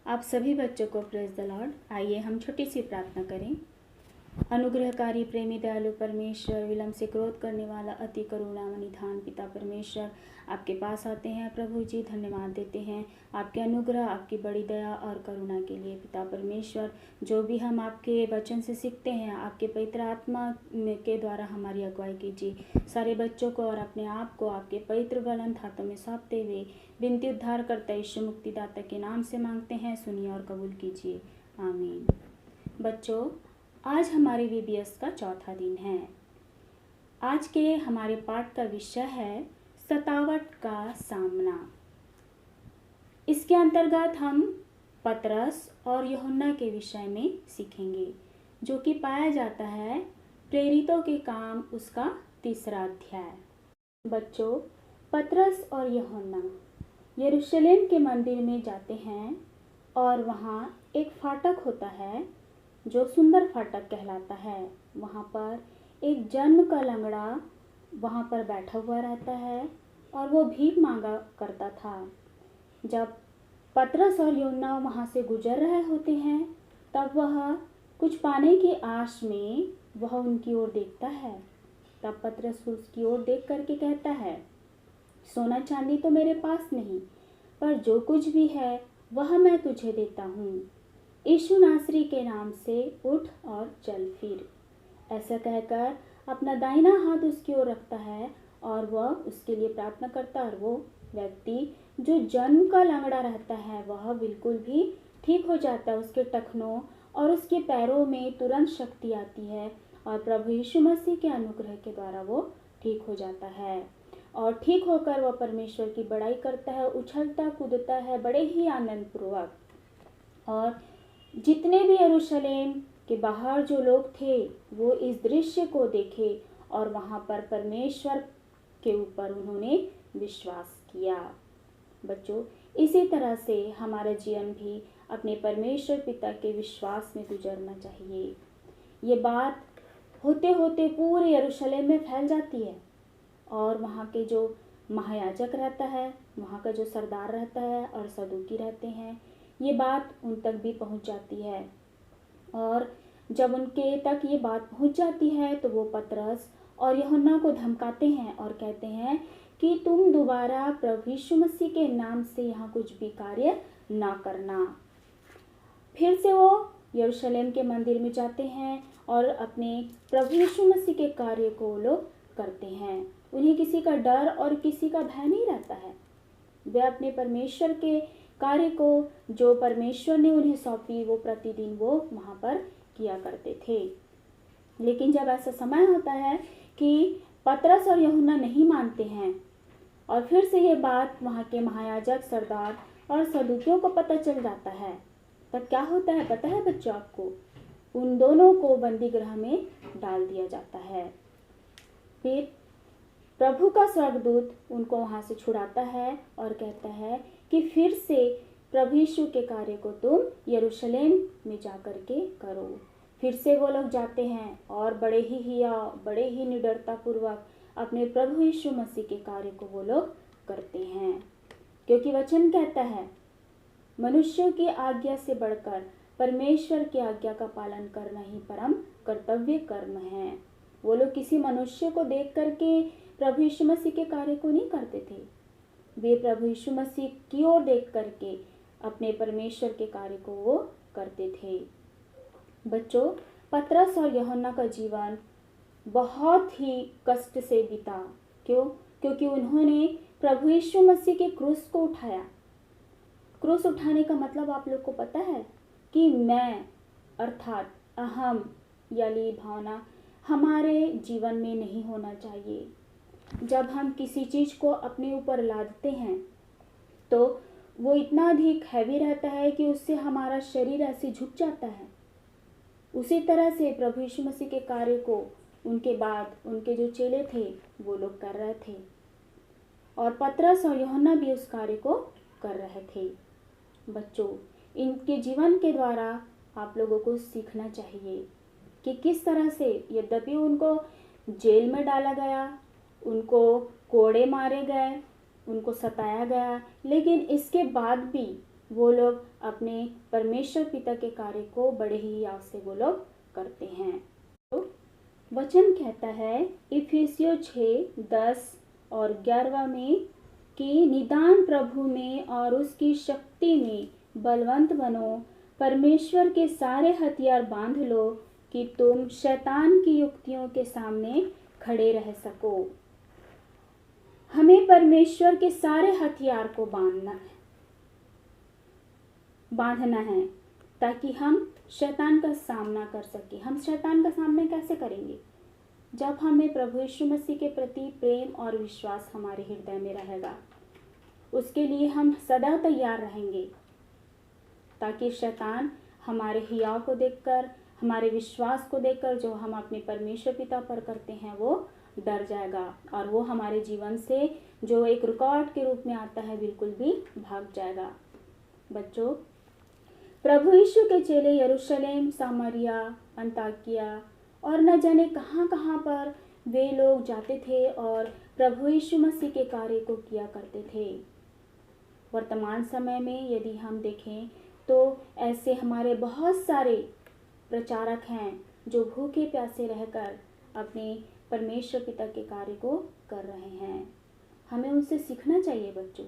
आप सभी बच्चों को प्रेज द लॉर्ड। आइए हम छोटी सी प्रार्थना करें। अनुग्रहकारी प्रेमी दयालु परमेश्वर, विलंब से क्रोध करने वाला अति करुणा निधान पिता परमेश्वर, आपके पास आते हैं प्रभु जी। धन्यवाद देते हैं आपके अनुग्रह, आपकी बड़ी दया और करुणा के लिए पिता परमेश्वर। जो भी हम आपके वचन से सीखते हैं, आपके पवित्र आत्मा के द्वारा हमारी अगुवाई कीजिए। सारे बच्चों को और अपने आप को आपके पवित्र बुलंद हाथों में सौंपते हुए विनती उद्धार करता यीशु मुक्तिदाता के नाम से मांगते हैं, सुनिए और कबूल कीजिए, आमीन। बच्चों, आज हमारे VBS का चौथा दिन है। आज के हमारे पाठ का विषय है सतावट का सामना। इसके अंतर्गत हम पतरस और यूहन्ना के विषय में सीखेंगे, जो कि पाया जाता है प्रेरितों के काम उसका 3रा अध्याय। बच्चों, पतरस और यूहन्ना यरूशलेम के मंदिर में जाते हैं और वहाँ एक फाटक होता है जो सुंदर फाटक कहलाता है। वहाँ पर एक जन्म का लंगड़ा वहाँ पर बैठा हुआ रहता है और वो भीख मांगा करता था। जब पतरस और यूहन्ना वहाँ से गुजर रहे होते हैं, तब वह कुछ पाने की आश में वह उनकी ओर देखता है। तब पतरस उसकी ओर देख करके कहता है, सोना चांदी तो मेरे पास नहीं, पर जो कुछ भी है वह मैं तुझे देता हूँ। यीशु नासरी के नाम से उठ और चल फिर। ऐसा कहकर अपना दाहिना हाथ उसकी ओर रखता है और वह उसके लिए प्रार्थना करता है। और वो व्यक्ति जो जन्म का लंगड़ा रहता है वह बिल्कुल भी ठीक हो जाता है। उसके टखनों और उसके पैरों में तुरंत शक्ति आती है और प्रभु यीशु मसीह के अनुग्रह के द्वारा वो ठीक हो जाता है। और ठीक होकर वह परमेश्वर की बड़ाई करता है, उछलता कूदता है बड़े ही आनंद पूर्वक। और जितने भी यरूशलेम के बाहर जो लोग थे वो इस दृश्य को देखे और वहाँ पर परमेश्वर के ऊपर उन्होंने विश्वास किया। बच्चों, इसी तरह से हमारा जीवन भी अपने परमेश्वर पिता के विश्वास में गुजरना चाहिए। ये बात होते होते पूरे यरूशलेम में फैल जाती है और वहाँ के जो महायाजक रहता है, वहाँ का जो सरदार रहता है और सदूकी रहते हैं, ये बात उन तक भी पहुँच जाती है। और जब उनके तक ये बात पहुँच जाती है तो वो पतरस और यूहन्ना को धमकाते हैं और कहते हैं कि तुम दोबारा प्रभु यीशु मसीह के नाम से यहाँ कुछ भी कार्य ना करना। फिर से वो यरूशलेम के मंदिर में जाते हैं और अपने प्रभु यीशु मसीह के कार्य को लोग करते हैं। उन्हें किसी का डर और किसी का भय नहीं रहता है। वे अपने परमेश्वर के कार्य को जो परमेश्वर ने उन्हें सौंपी वो प्रतिदिन वो वहाँ पर किया करते थे। लेकिन जब ऐसा समय होता है कि पतरस और यूहन्ना नहीं मानते हैं और फिर से ये बात वहाँ के महायाजक, सरदार और सदूकियों को पता चल जाता है, तब क्या होता है पता है बच्चों आपको? उन दोनों को बंदी गृह में डाल दिया जाता है। फिर प्रभु का स्वर्गदूत उनको वहाँ से छुड़ाता है और कहता है कि फिर से प्रभु यीशु के कार्य को तुम यरूशलेम में जा कर के करो। फिर से वो लोग जाते हैं और बड़े ही निडरता पूर्वक अपने प्रभु यीशु मसीह के कार्य को वो लोग करते हैं। क्योंकि वचन कहता है, मनुष्यों की आज्ञा से बढ़कर परमेश्वर की आज्ञा का पालन करना ही परम कर्तव्य कर्म है। वो लोग किसी मनुष्य को देख करके प्रभु यीशु मसीह के कार्य को नहीं करते थे। वे प्रभु यीशु मसीह की ओर देख करके अपने परमेश्वर के कार्य को वो करते थे। बच्चों, पतरस और यूहन्ना का जीवन बहुत ही कष्ट से बीता। क्यों? क्योंकि उन्होंने प्रभु यीशु मसीह के क्रूस को उठाया। क्रूस उठाने का मतलब आप लोग को पता है कि मैं अर्थात अहम यानी भावना हमारे जीवन में नहीं होना चाहिए। जब हम किसी चीज़ को अपने ऊपर लादते हैं तो वो इतना अधिक हैवी रहता है कि उससे हमारा शरीर ऐसे झुक जाता है। उसी तरह से प्रभु यीशु मसीह के कार्य को उनके बाद उनके जो चेले थे वो लोग कर रहे थे और पतरस और यूहन्ना भी उस कार्य को कर रहे थे। बच्चों, इनके जीवन के द्वारा आप लोगों को सीखना चाहिए कि किस तरह से यद्यपि उनको जेल में डाला गया, उनको कोड़े मारे गए, उनको सताया गया, लेकिन इसके बाद भी वो लोग अपने परमेश्वर पिता के कार्य को बड़े ही याव से वो लोग करते हैं। तो वचन कहता है इफिसियों 6:10 और 11 में कि निदान प्रभु में और उसकी शक्ति में बलवंत बनो, परमेश्वर के सारे हथियार बांध लो कि तुम शैतान की युक्तियों के सामने खड़े रह सको। हमें परमेश्वर के सारे हथियार को बांधना है ताकि हम शैतान का सामना कर सके। हम शैतान का सामना कैसे करेंगे? जब हमें प्रभु यीशु मसीह के प्रति प्रेम और विश्वास हमारे हृदय में रहेगा। उसके लिए हम सदा तैयार रहेंगे ताकि शैतान हमारे हियाव को देखकर, हमारे विश्वास को देखकर जो हम अपने परमेश्वर पिता पर करते हैं वो डर जाएगा और वो हमारे जीवन से जो एक रुकावट के रूप में आता है बिल्कुल भी भाग जाएगा। बच्चों, प्रभु यीशु के चेले यरूशलेम, सामरिया, अंताकिया और न जाने कहाँ कहाँ पर वे लोग जाते थे और प्रभु यीशु मसीह के कार्य को किया करते थे। वर्तमान समय में यदि हम देखें तो ऐसे हमारे बहुत सारे प्रचारक हैं जो भूखे प्यासे रहकर अपने परमेश्वर पिता के कार्य को कर रहे हैं। हमें उनसे सीखना चाहिए बच्चों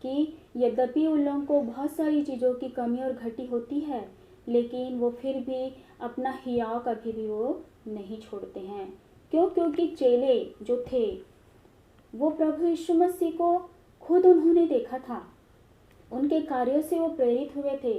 कि यद्यपि उन लोगों को बहुत सारी चीज़ों की कमी और घटी होती है, लेकिन वो फिर भी अपना हियाव कभी भी वो नहीं छोड़ते हैं। क्यों? क्योंकि चेले जो थे वो प्रभु यीशु मसीह को खुद उन्होंने देखा था, उनके कार्यों से वो प्रेरित हुए थे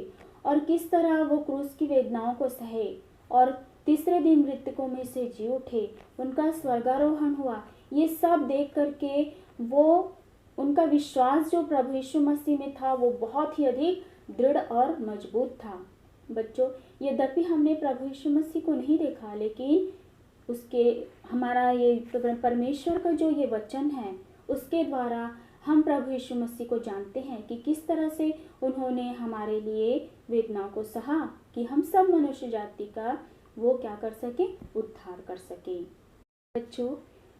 और किस तरह वो क्रूस की वेदनाओं को सहे और तीसरे दिन मृतकों में से जी उठे, उनका स्वर्गारोहण हुआ। ये सब देख करके वो उनका विश्वास जो प्रभु यीशु मसीह में था वो बहुत ही अधिक दृढ़ और मजबूत था। बच्चों, यद्यपि हमने प्रभु यीशु मसीह को नहीं देखा, लेकिन उसके हमारा ये परमेश्वर का जो ये वचन है उसके द्वारा हम प्रभु यीशु मसीह को जानते हैं कि किस तरह से उन्होंने हमारे लिए वेदनाओं को सहा कि हम सब मनुष्य जाति का वो क्या कर सके, उद्धार कर सके। बच्चों,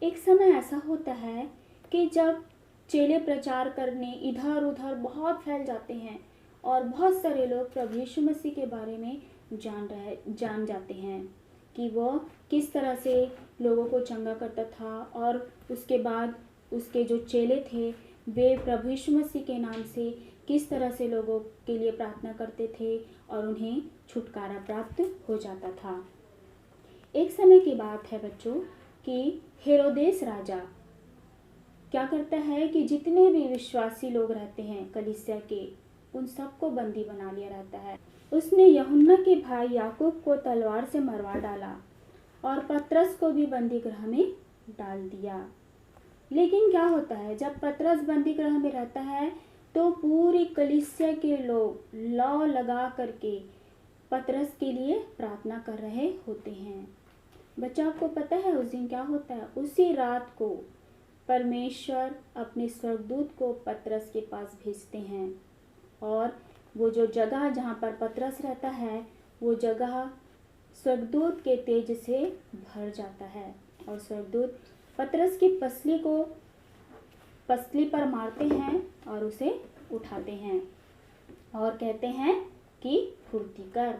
एक समय ऐसा होता है कि जब चेले प्रचार करने इधर उधर बहुत फैल जाते हैं और बहुत सारे लोग प्रभु यीशु मसीह के बारे में जान जाते हैं कि वो किस तरह से लोगों को चंगा करता था और उसके बाद उसके जो चेले थे वे प्रभु यीशु मसीह के नाम से किस तरह से लोगों के लिए प्रार्थना करते थे और उन्हें छुटकारा प्राप्त हो जाता था। एक समय की बात है बच्चों कि हेरोदेस राजा क्या करता है कि जितने भी विश्वासी लोग रहते हैं कलीसिया के, उन सबको बंदी बना लिया रहता है। उसने यूहन्ना के भाई याकूब को तलवार से मरवा डाला और पतरस को भी बंदी गृह में डाल दिया। लेकिन क्या होता है, जब पतरस बंदी गृह में रहता है तो पूरी कलीसिया के लोग लौ लगा करके पतरस के लिए प्रार्थना कर रहे होते हैं। बच्चा, आपको पता है उस दिन क्या होता है? उसी रात को परमेश्वर अपने स्वर्गदूत को पतरस के पास भेजते हैं और वो जो जगह जहाँ पर पतरस रहता है वो जगह स्वर्गदूत के तेज से भर जाता है और स्वर्गदूत पतरस की पसली पर मारते हैं और उसे उठाते हैं और कहते हैं कि फुर्ती कर।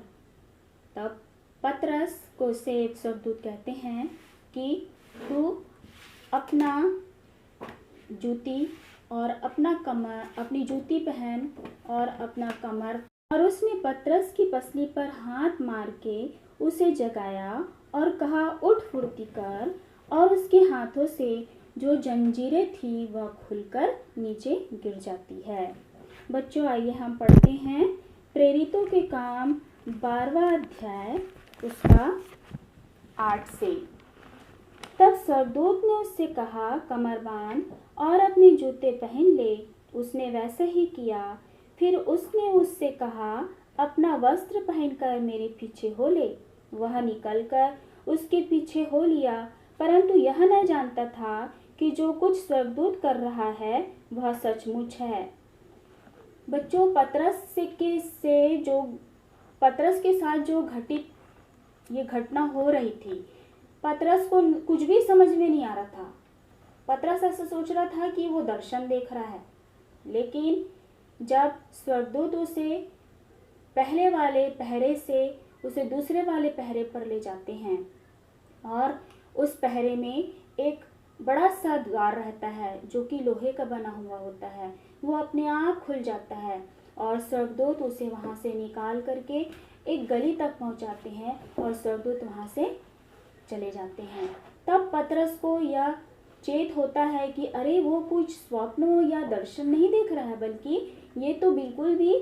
तब पतरस को से स्वर्गदूत कहते हैं कि तू अपना जूती और अपनी जूती पहन और अपना कमर, और उसने पतरस की पसली पर हाथ मार के उसे जगाया और कहा, उठ फुर्ती कर। और उसके हाथों से जो जंजीरें थी वह खुलकर नीचे गिर जाती है। बच्चों, आइए हम पढ़ते हैं प्रेरितों के काम 12वां अध्याय उसका 8 से। तब स्वर्गदूत ने उससे कहा, कमर बांध और अपने जूते पहन ले। उसने वैसा ही किया। फिर उसने उससे कहा, अपना वस्त्र पहनकर मेरे पीछे हो ले। वह निकलकर उसके पीछे हो लिया, परंतु यह न जानता था कि जो कुछ स्वर्गदूत कर रहा है वह सचमुच है। बच्चों, पतरस के साथ जो ये घटना हो रही थी, पतरस को कुछ भी समझ में नहीं आ रहा था। पतरस ऐसा सोच रहा था कि वो दर्शन देख रहा है, लेकिन जब स्वर्गदूत उसे पहले वाले पहरे से उसे दूसरे वाले पहरे पर ले जाते हैं और उस पहरे में एक बड़ा सा द्वार रहता है जो कि लोहे का बना हुआ होता है। वो अपने आप खुल जाता है और स्वर्गदूत उसे वहाँ से निकाल करके एक गली तक पहुँचाते हैं और स्वर्गदूत वहाँ से चले जाते हैं। तब पतरस को यह चेत होता है कि अरे वो कुछ स्वप्न या दर्शन नहीं देख रहा है, बल्कि ये तो बिल्कुल भी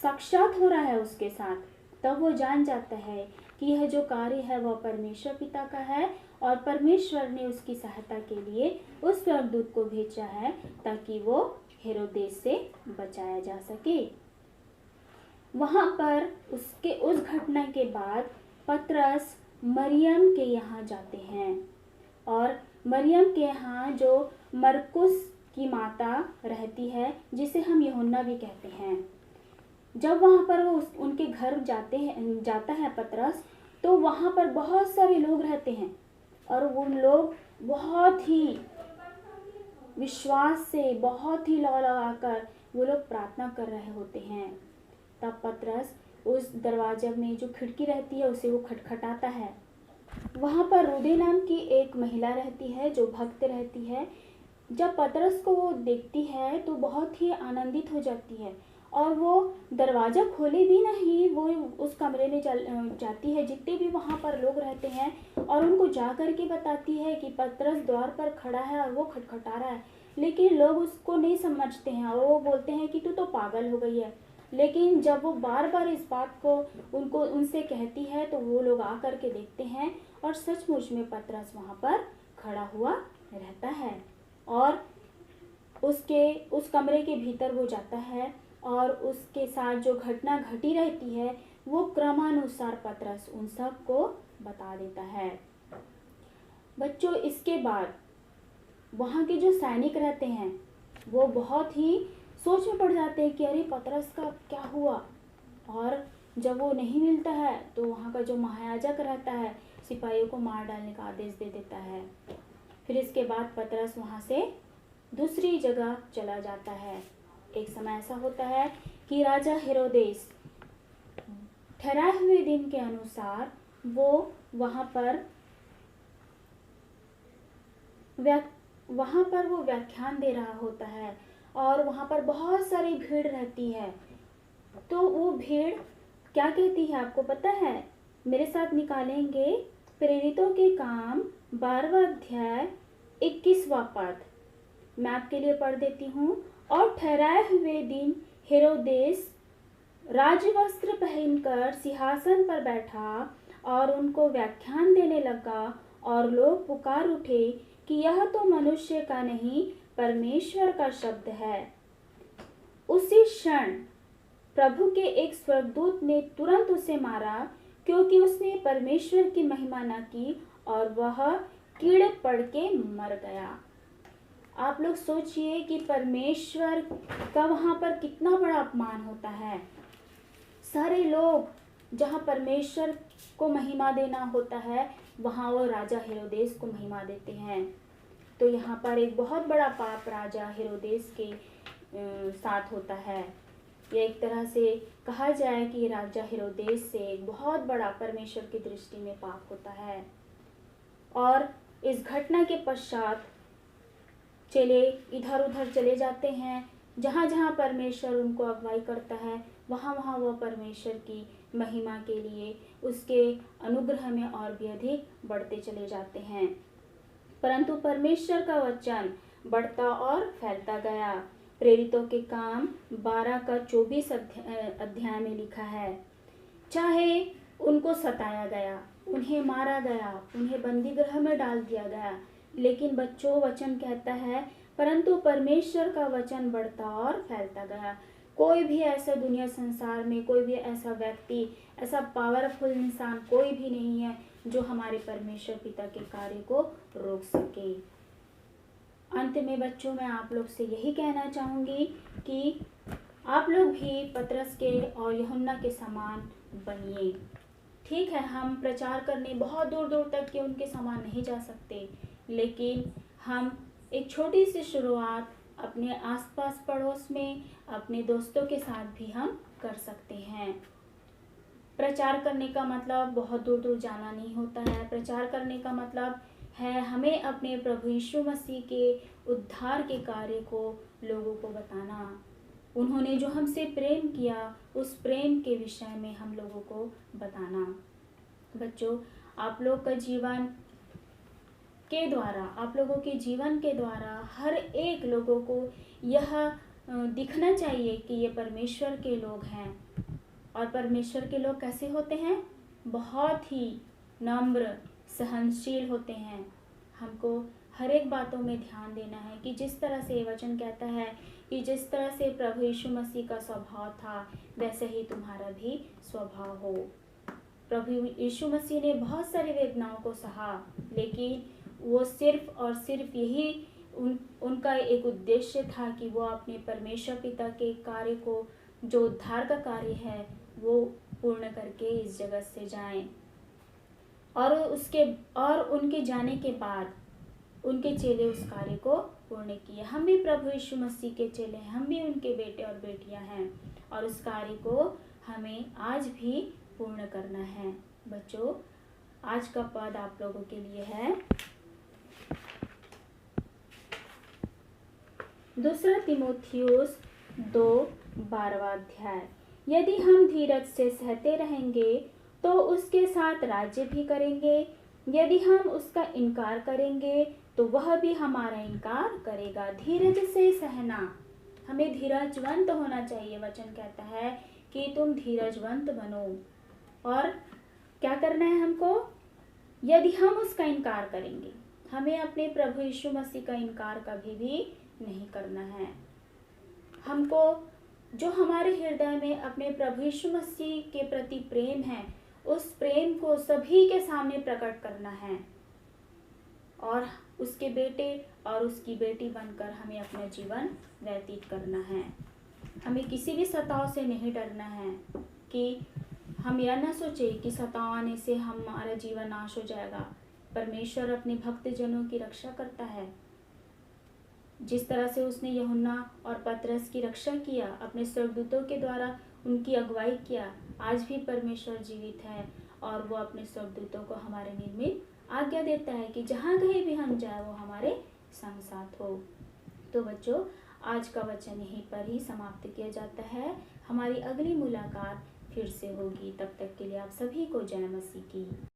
साक्षात हो रहा है उसके साथ। तब वो जान जाता है कि यह जो कार्य है वह परमेश्वर पिता का है और परमेश्वर ने उसकी सहायता के लिए उस स्वर्गदूत को भेजा है ताकि वो हेरोदेस से बचाया जा सके। वहाँ पर उसके उस घटना के बाद पतरस मरियम के यहाँ जाते हैं और मरियम के यहाँ जो मरकुस की माता रहती है, जिसे हम यूहन्ना भी कहते हैं, जब वहाँ पर वो उनके घर जाता है पतरस, तो वहाँ पर बहुत सारे लोग रहते हैं और वो लोग बहुत ही विश्वास से, बहुत ही लौ लगाकर वो लोग प्रार्थना कर रहे होते हैं। तब पतरस उस दरवाजे में जो खिड़की रहती है उसे वो खटखटाता है। वहाँ पर रूदे नाम की एक महिला रहती है जो भक्त रहती है। जब पतरस को वो देखती है तो बहुत ही आनंदित हो जाती है और वो दरवाज़ा खोले भी नहीं, वो उस कमरे में जाती है जितने भी वहाँ पर लोग रहते हैं और उनको जा कर के बताती है कि पतरस द्वार पर खड़ा है और वो खटखटा रहा है। लेकिन लोग उसको नहीं समझते हैं और वो बोलते हैं कि तू तो पागल हो गई है। लेकिन जब वो बार बार इस बात को उनसे कहती है तो वो लोग आ कर के देखते हैं और सचमुच में पतरस वहाँ पर खड़ा हुआ रहता है और उस कमरे के भीतर वो जाता है और उसके साथ जो घटना घटी रहती है वो क्रमानुसार पतरस उन सब को बता देता है। बच्चों, इसके बाद वहाँ के जो सैनिक रहते हैं वो बहुत ही सोच में पड़ जाते हैं कि अरे पतरस का क्या हुआ। और जब वो नहीं मिलता है तो वहाँ का जो महायाजक रहता है सिपाहियों को मार डालने का आदेश दे देता है। फिर इसके बाद पतरस वहाँ से दूसरी जगह चला जाता है। एक समय ऐसा होता है कि राजा हेरोदेस ठहराए हुए दिन के अनुसार वो वहाँ पर वो व्याख्यान दे रहा होता है और वहाँ पर बहुत सारी भीड़ रहती है। तो वो भीड़ क्या कहती है आपको पता है? मेरे साथ निकालेंगे प्रेरितों के काम 12वां अध्याय 21वां पद। मैं आपके लिए पढ़ देती हूँ। और ठहराए हुए दिन हेरोदेस राजवस्त्र पहनकर सिंहासन पर बैठा और उनको व्याख्यान देने लगा और लोग पुकार उठे कि यह तो मनुष्य का नहीं परमेश्वर का शब्द है। उसी क्षण प्रभु के एक स्वर्गदूत ने तुरंत उसे मारा क्योंकि उसने परमेश्वर की महिमा न की और वह कीड़े पड़ के मर गया। आप लोग सोचिए कि परमेश्वर का वहाँ पर कितना बड़ा अपमान होता है। सारे लोग जहाँ परमेश्वर को महिमा देना होता है वहाँ वो राजा हेरोदेस को महिमा देते हैं। तो यहाँ पर एक बहुत बड़ा पाप राजा हेरोदेस के साथ होता है। यह एक तरह से कहा जाए कि राजा हेरोदेस से एक बहुत बड़ा परमेश्वर की दृष्टि में पाप होता है। और इस घटना के पश्चात चेले इधर उधर चले जाते हैं। जहाँ जहाँ परमेश्वर उनको अगुवाई करता है वहाँ वहाँ वो परमेश्वर की महिमा के लिए उसके अनुग्रह में और भी अधिक बढ़ते चले जाते हैं। परंतु परमेश्वर का वचन बढ़ता और फैलता गया। प्रेरितों के काम 12 का 24 अध्याय में लिखा है। चाहे उनको सताया गया, उन्हें मारा गया, उन्हें बंदी गृह में डाल दिया गया, लेकिन बच्चों वचन कहता है परंतु परमेश्वर का वचन बढ़ता और फैलता गया। कोई भी ऐसा दुनिया संसार में, कोई भी ऐसा व्यक्ति, ऐसा पावरफुल इंसान कोई भी नहीं है जो हमारे परमेश्वर पिता के कार्य को रोक सके। अंत में बच्चों, मैं आप लोग से यही कहना चाहूँगी कि आप लोग भी पतरस के और यूहन्ना के समान बनिए। ठीक है, हम प्रचार करने बहुत दूर दूर तक के उनके समान नहीं जा सकते, लेकिन हम एक छोटी सी शुरुआत अपने आसपास पड़ोस में, अपने दोस्तों के साथ भी हम कर सकते हैं। प्रचार करने का मतलब बहुत दूर दूर जाना नहीं होता है। प्रचार करने का मतलब है हमें अपने प्रभु यीशु मसीह के उद्धार के कार्य को लोगों को बताना। उन्होंने जो हमसे प्रेम किया, उस प्रेम के विषय में हम लोगों को बताना। बच्चों, आप लोग का जीवन के द्वारा, आप लोगों के जीवन के द्वारा हर एक लोगों को यह दिखना चाहिए कि ये परमेश्वर के लोग हैं। और परमेश्वर के लोग कैसे होते हैं? बहुत ही नम्र, सहनशील होते हैं। हमको हर एक बातों में ध्यान देना है कि जिस तरह से वचन कहता है कि जिस तरह से प्रभु यीशु मसीह का स्वभाव था, वैसे ही तुम्हारा भी स्वभाव हो। प्रभु यीशु मसीह ने बहुत सारी वेदनाओं को सहा, लेकिन वो सिर्फ और सिर्फ यही उनका एक उद्देश्य था कि वो अपने परमेश्वर पिता के कार्य को, जो उद्धार का कार्य है, वो पूर्ण करके इस जगत से जाएं। और उनके जाने के बाद उनके चेले उस कार्य को पूर्ण किए। हम भी प्रभु यीशु मसीह के चेले हैं, हम भी उनके बेटे और बेटियां हैं, और उस कार्य को हमें आज भी पूर्ण करना है। बच्चों, आज का पद आप लोगों के लिए है 2 तीमुथियुस 2:12 अध्याय। यदि हम धीरज से सहते रहेंगे तो उसके साथ राज्य भी करेंगे। यदि हम उसका इनकार करेंगे तो वह भी हमारा इनकार करेगा। धीरज से सहना, हमें धीरजवंत होना चाहिए। वचन कहता है कि तुम धीरजवंत बनो। और क्या करना है हमको? यदि हम उसका इनकार करेंगे, हमें अपने प्रभु यीशु मसीह का इनकार कभी भी नहीं करना है। हमको जो हमारे हृदय में अपने प्रभु यीशु मसीह के प्रति प्रेम है, उस प्रेम को सभी के सामने प्रकट करना है, और उसके बेटे और उसकी बेटी बनकर हमें अपना जीवन व्यतीत करना है। हमें किसी भी सताव से नहीं डरना है कि हम यह ना सोचे कि सताव आने से हमारा जीवन नाश हो जाएगा। परमेश्वर अपने भक्त जनों की रक्षा करता है। जिस तरह से उसने यूहन्ना और पतरस की रक्षा किया, अपने स्वर्गदूतों के द्वारा उनकी अगुवाई किया, आज भी परमेश्वर जीवित है और वो अपने स्वर्गदूतों को हमारे निर्मित आज्ञा देता है कि जहाँ कहीं भी हम जाए वो हमारे संग साथ हो। तो बच्चों, आज का वचन यहीं पर ही समाप्त किया जाता है। हमारी अगली मुलाकात फिर से होगी। तब तक के लिए आप सभी को जय मसीह की।